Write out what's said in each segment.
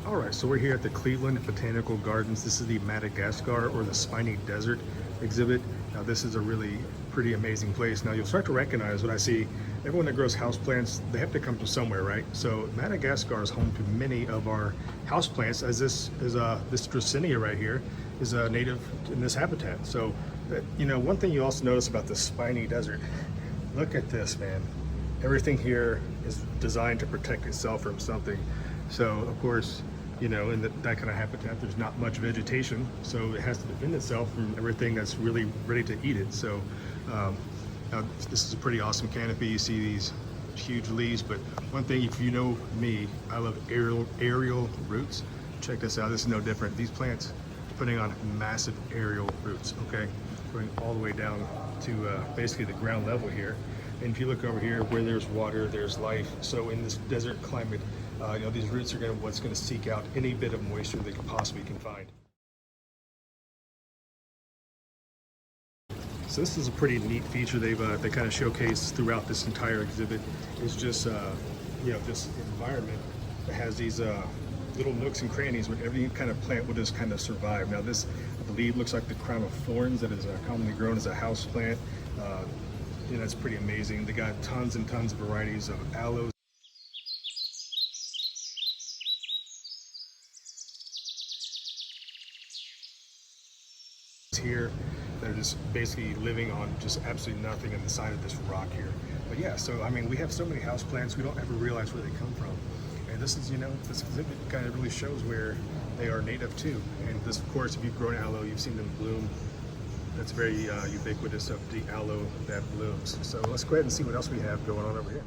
All right, so we're here at the Cleveland Botanical Gardens. This is the Madagascar or the Spiny Desert exhibit. Now this is a really pretty amazing place. Now you'll start to recognize when I see everyone that grows houseplants, they have to come from somewhere, right? So Madagascar is home to many of our houseplants, as this is this Dracaena right here is a native in this habitat. So, you know, one thing you also notice about the Spiny Desert, look at this, man. Everything here is designed to protect itself from something. So of course, you know, in that kind of habitat, there's not much vegetation, so it has to defend itself from everything that's really ready to eat it. So now this is a pretty awesome canopy. You see these huge leaves, but one thing, if you know me, I love aerial roots. Check this out. This is no different. These plants are putting on massive aerial roots, okay? Going all the way down to basically the ground level here. And if you look over here, where there's water, there's life. So in this desert climate, you know, these roots are what's going to seek out any bit of moisture they can possibly find. So this is a pretty neat feature they kind of showcase throughout this entire exhibit. Is just you know, this environment that has these little nooks and crannies where every kind of plant will just kind of survive. Now this, I believe, looks like the crown of thorns that is commonly grown as a house plant. You know, it's pretty amazing. They got tons and tons of varieties of aloes. Here, they're just basically living on just absolutely nothing on the side of this rock here. But yeah, so I mean, we have so many house plants, we don't ever realize where they come from. And this is, you know, this exhibit kind of really shows where they are native to. And this, of course, if you've grown aloe, you've seen them bloom. That's very ubiquitous of the aloe that blooms. So let's go ahead and see what else we have going on over here.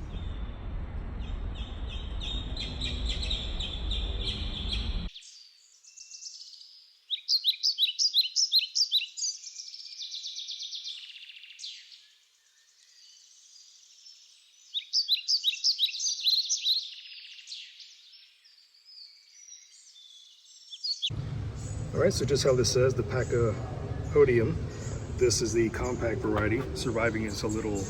All right, so just how this says, the Pachypodium. This is the compact variety, surviving as a little,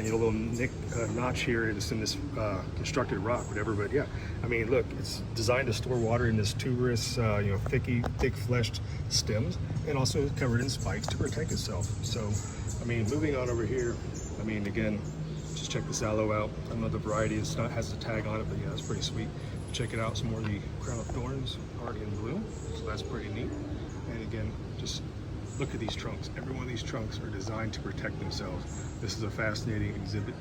you know, little notch here. It's in this constructed rock, whatever. But yeah, I mean, look, it's designed to store water in this tuberous, you know, thick-fleshed stems, and also covered in spikes to protect itself. So, I mean, moving on over here, I mean, again, just check this aloe out. I don't know the variety, it's not has the tag on it, but yeah, it's pretty sweet. Check it out, some more of the crown of thorns already in bloom, so that's pretty neat. And again, just look at these trunks. Every one of these trunks are designed to protect themselves. This is a fascinating exhibit.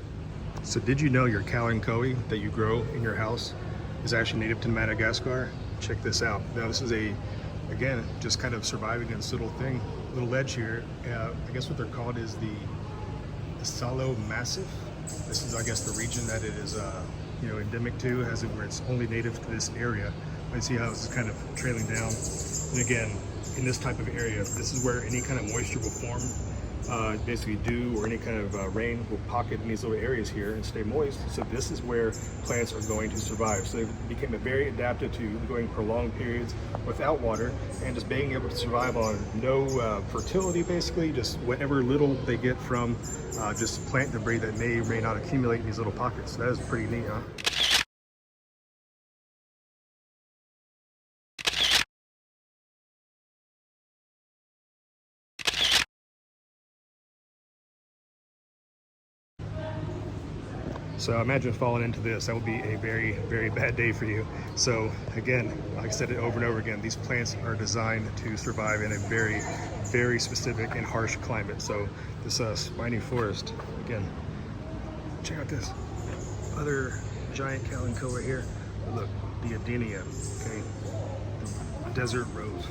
So did you know your kalanchoe that you grow in your house is actually native to Madagascar? Check this out. Now this is again, just kind of surviving in this little thing, little ledge here. I guess what they're called is the Salo Massif. This is, I guess, the region that it is you know, endemic to, as it where it's only native to this area. I see how it's kind of trailing down. And again, in this type of area, this is where any kind of moisture will form, basically dew or any kind of rain will pocket in these little areas here and stay moist. So this is where plants are going to survive. So they became very adapted to going prolonged periods without water and just being able to survive on no fertility, basically, just whatever little they get from just plant debris that may or may not accumulate in these little pockets. That is pretty neat, huh? So imagine falling into this. That would be a very, very bad day for you. So again, like I said it over and over again, these plants are designed to survive in a very, very specific and harsh climate. So this spiny forest, again, check out this other giant kalanchoe right here. Look, the adenia, okay, the desert rose.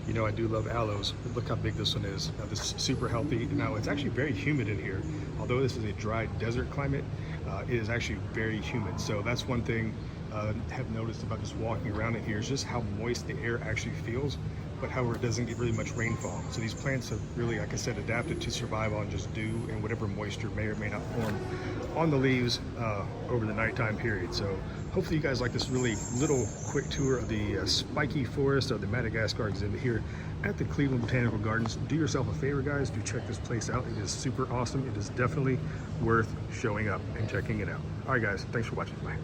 You know, I do love aloes, but look how big this one is. Now this is super healthy. Now it's actually very humid in here. Although this is a dry desert climate, it is actually very humid. So that's one thing I have noticed about just walking around in here is just how moist the air actually feels, but however it doesn't get really much rainfall. So these plants have really, like I said, adapted to survive on just dew and whatever moisture may or may not form on the leaves over the nighttime period. So hopefully you guys like this really little quick tour of the spiky forest of the Madagascar exhibit here at the Cleveland Botanical Gardens. Do yourself a favor, guys. Do check this place out. It is super awesome. It is definitely worth showing up and checking it out. All right, guys. Thanks for watching. Bye.